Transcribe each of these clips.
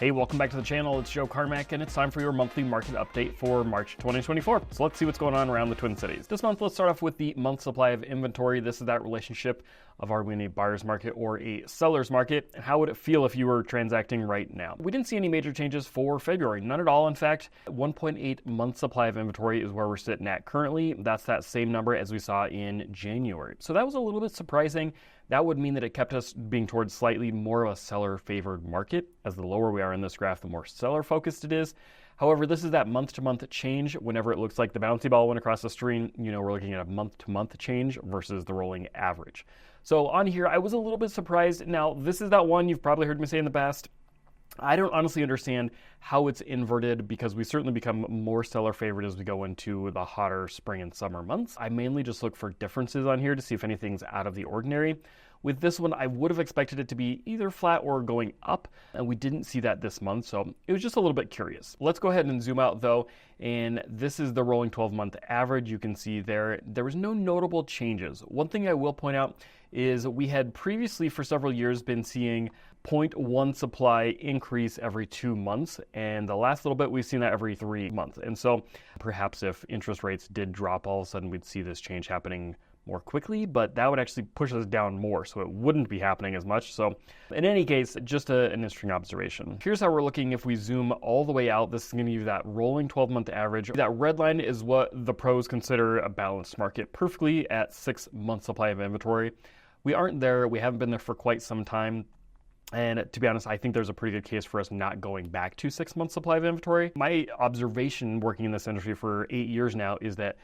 Hey, welcome back to the channel. It's Joe Carmack, and it's time for your monthly market update for March 2024. So let's see what's going on around the Twin Cities. This month, let's start off with the month supply of inventory. This is that relationship of are we in a buyer's market or a seller's market? How would it feel if you were transacting right now? We didn't see any major changes for February, none at all. In fact, 1.8 month supply of inventory is where we're sitting at currently. That's that same number as we saw in January. So that was a little bit surprising. That would mean that it kept us being towards slightly more of a seller-favored market. As the lower we are in this graph, the more seller-focused it is. However, this is that month-to-month change. Whenever it looks like the bouncy ball went across the screen, we're looking at a month-to-month change versus the rolling average. So on here, I was a little bit surprised. Now, this is that one you've probably heard me say in the past. I don't honestly understand how it's inverted because we certainly become more seller favored as we go into the hotter spring and summer months. I mainly just look for differences on here to see if anything's out of the ordinary. With this one, I would have expected it to be either flat or going up, and we didn't see that this month, so it was just a little bit curious. Let's go ahead and zoom out though, and this is the rolling 12-month average. You can see there was no notable changes. One thing I will point out is we had previously for several years been seeing 0.1 supply increase every 2 months, and the last little bit we've seen that every 3 months. And so perhaps if interest rates did drop, all of a sudden we'd see this change happening more quickly, but that would actually push us down more, so it wouldn't be happening as much. So in any case, just an interesting observation. Here's how we're looking if we zoom all the way out. This is going to give you that rolling 12-month average. That red line is what the pros consider a balanced market, perfectly at 6 months supply of inventory. We aren't there. We haven't been there for quite some time. And to be honest, I think there's a pretty good case for us not going back to 6 months supply of inventory. My observation working in this industry for 8 years now is that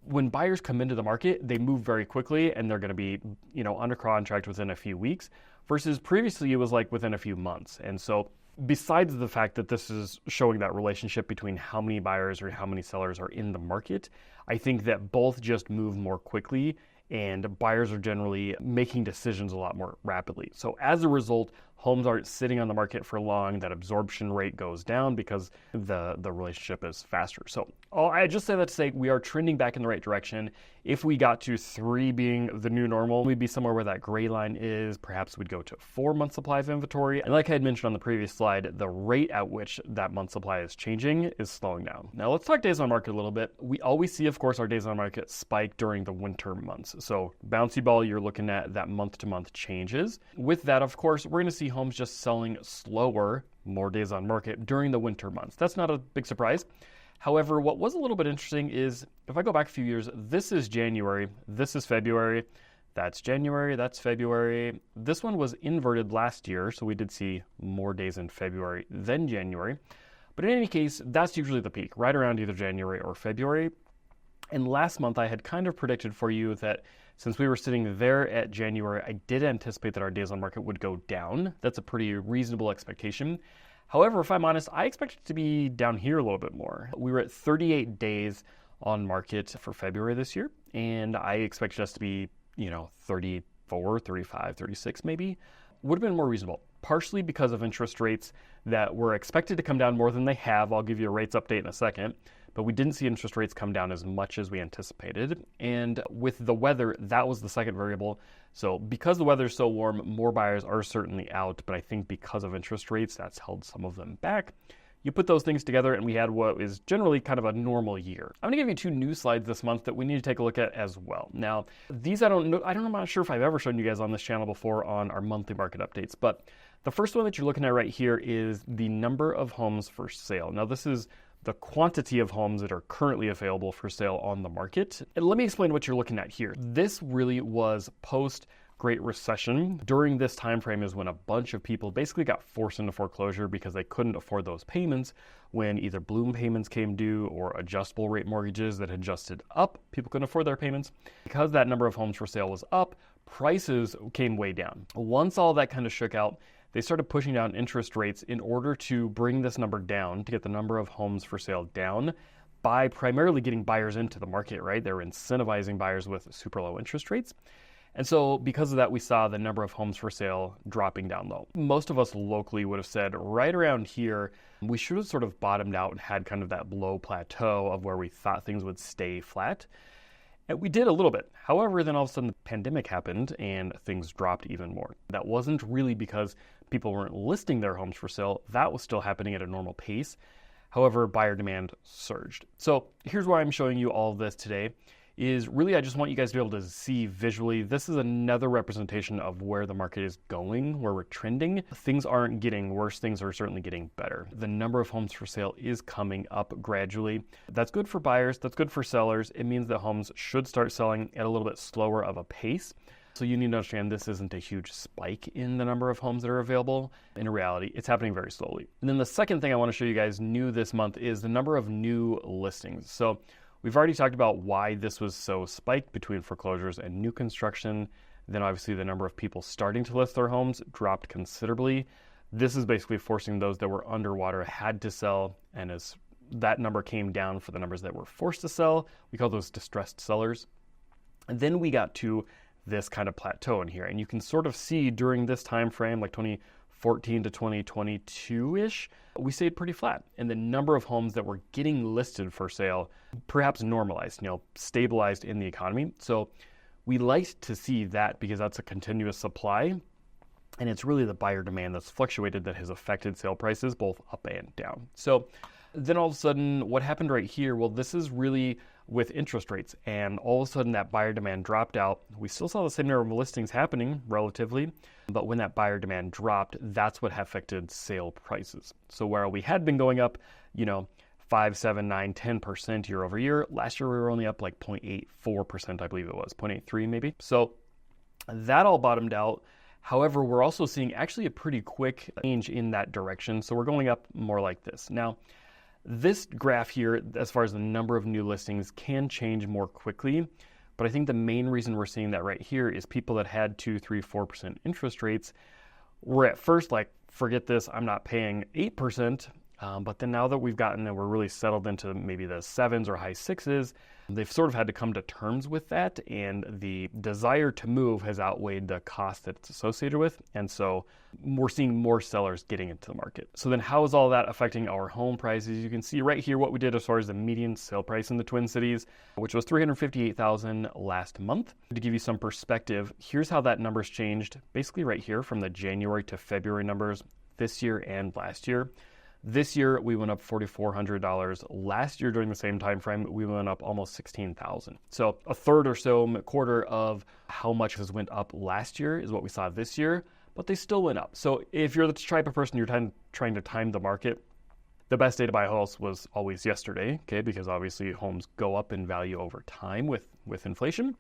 when buyers come into the market, they move very quickly and they're going to be, under contract within a few weeks, versus previously it was like within a few months. And so besides the fact that this is showing that relationship between how many buyers or how many sellers are in the market, I think that both just move more quickly and buyers are generally making decisions a lot more rapidly. So as a result, homes aren't sitting on the market for long. That absorption rate goes down because the relationship is faster. So I just say that to say we are trending back in the right direction. If we got to 3 being the new normal, we'd be somewhere where that gray line is. Perhaps we'd go to 4 month supply of inventory. And like I had mentioned on the previous slide, the rate at which that month supply is changing is slowing down. Now let's talk days on market a little bit. We always see, of course, our days on market spike during the winter months. So bouncy ball, you're looking at that month-to-month changes. With that, of course, we're going to see homes just selling slower, more days on market during the winter months. That's not a big surprise. However, what was a little bit interesting is if I go back a few years, this is January, this is February, that's January, that's February. This one was inverted last year, so we did see more days in February than January. But in any case, that's usually the peak, right around either January or February. And last month, I had kind of predicted for you that since we were sitting there at January, I did anticipate that our days on market would go down. That's a pretty reasonable expectation. However, if I'm honest, I expect it to be down here a little bit more. We were at 38 days on market for February this year, and I expected us to be, 34, 35, 36 maybe. Would have been more reasonable, partially because of interest rates that were expected to come down more than they have. I'll give you a rates update in a second. But we didn't see interest rates come down as much as we anticipated. And with the weather, that was the second variable. So because the weather is so warm, more buyers are certainly out. But I think because of interest rates, that's held some of them back. You put those things together and we had what is generally kind of a normal year. I'm gonna give you 2 new slides this month that we need to take a look at as well. Now, these I'm not sure if I've ever shown you guys on this channel before on our monthly market updates, but the first one that you're looking at right here is the number of homes for sale. Now, this is the quantity of homes that are currently available for sale on the market. And let me explain what you're looking at here. This really was post Great Recession. During this time frame is when a bunch of people basically got forced into foreclosure because they couldn't afford those payments when either balloon payments came due or adjustable rate mortgages that had adjusted up. People couldn't afford their payments. Because that number of homes for sale was up, prices came way down. Once all that kind of shook out, they started pushing down interest rates in order to bring this number down, to get the number of homes for sale down by primarily getting buyers into the market, right? They're incentivizing buyers with super low interest rates. And so because of that, we saw the number of homes for sale dropping down low. Most of us locally would have said right around here, we should have sort of bottomed out and had kind of that low plateau of where we thought things would stay flat. And we did a little bit. However, then all of a sudden the pandemic happened and things dropped even more. That wasn't really because people weren't listing their homes for sale, that was still happening at a normal pace. However, buyer demand surged. So here's why I'm showing you all of this today. Is really, I just want you guys to be able to see visually, this is another representation of where the market is going, where we're trending. Things aren't getting worse, things are certainly getting better. The number of homes for sale is coming up gradually. That's good for buyers, that's good for sellers. It means that homes should start selling at a little bit slower of a pace. So you need to understand this isn't a huge spike in the number of homes that are available. In reality, it's happening very slowly. And then the second thing I want to show you guys new this month is the number of new listings. So we've already talked about why this was so spiked between foreclosures and new construction. Then obviously the number of people starting to list their homes dropped considerably. This is basically forcing those that were underwater had to sell, and as that number came down for the numbers that were forced to sell, we call those distressed sellers. And then we got to this kind of plateau in here, and you can sort of see during this time frame, like 2014 to 2022-ish, we stayed pretty flat. And the number of homes that were getting listed for sale perhaps normalized, stabilized in the economy. So we like to see that because that's a continuous supply. And it's really the buyer demand that's fluctuated that has affected sale prices both up and down. So then all of a sudden, what happened right here? Well, this is really with interest rates, and all of a sudden that buyer demand dropped out. We still saw the same number of listings happening relatively, but when that buyer demand dropped, that's what affected sale prices. So where we had been going up, 5, 7, 9, 10% year over year, last year we were only up like 0.84%, I believe it was, 0.83 maybe. So that all bottomed out. However, we're also seeing actually a pretty quick change in that direction. So we're going up more like this. Now, this graph here, as far as the number of new listings, can change more quickly. But I think the main reason we're seeing that right here is people that had 2, 3, 4% interest rates were at first like, forget this, I'm not paying 8%. But then now that we've gotten and we're really settled into maybe the 7s or high 6s, they've sort of had to come to terms with that, and the desire to move has outweighed the cost that it's associated with. And so we're seeing more sellers getting into the market. So then how is all that affecting our home prices? You can see right here what we did as far as the median sale price in the Twin Cities, which was $358,000 last month. To give you some perspective, here's how that number's changed basically right here from the January to February numbers this year and last year. This year, we went up $4,400. Last year, during the same time frame, we went up almost $16,000. So a third or so, quarter of how much has went up last year is what we saw this year, but they still went up. So if you're the type of person you're trying to time the market, the best day to buy a house was always yesterday, okay? Because obviously homes go up in value over time with inflation.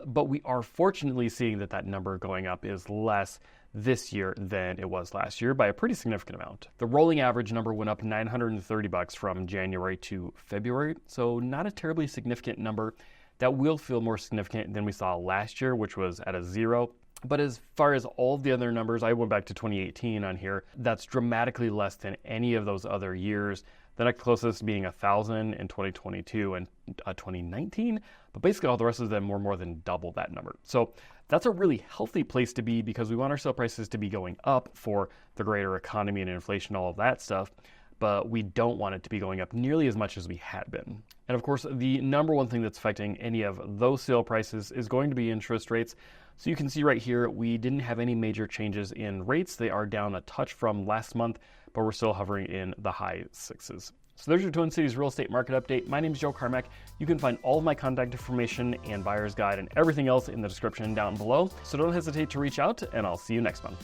But we are fortunately seeing that number going up is less this year than it was last year by a pretty significant amount. The rolling average number went up $930 from January to February, so not a terribly significant number. That will feel more significant than we saw last year, which was at a 0. But as far as all the other numbers, I went back to 2018 on here, that's dramatically less than any of those other years. The next closest being 1,000 in 2022 and 2019, but basically all the rest of them were more than double that number. So that's a really healthy place to be because we want our sale prices to be going up for the greater economy and inflation, all of that stuff, but we don't want it to be going up nearly as much as we had been. And of course, the number one thing that's affecting any of those sale prices is going to be interest rates. So you can see right here, we didn't have any major changes in rates. They are down a touch from last month, but we're still hovering in the high 6s. So there's your Twin Cities real estate market update. My name is Joe Carmack. You can find all of my contact information and buyer's guide and everything else in the description down below. So don't hesitate to reach out, and I'll see you next month.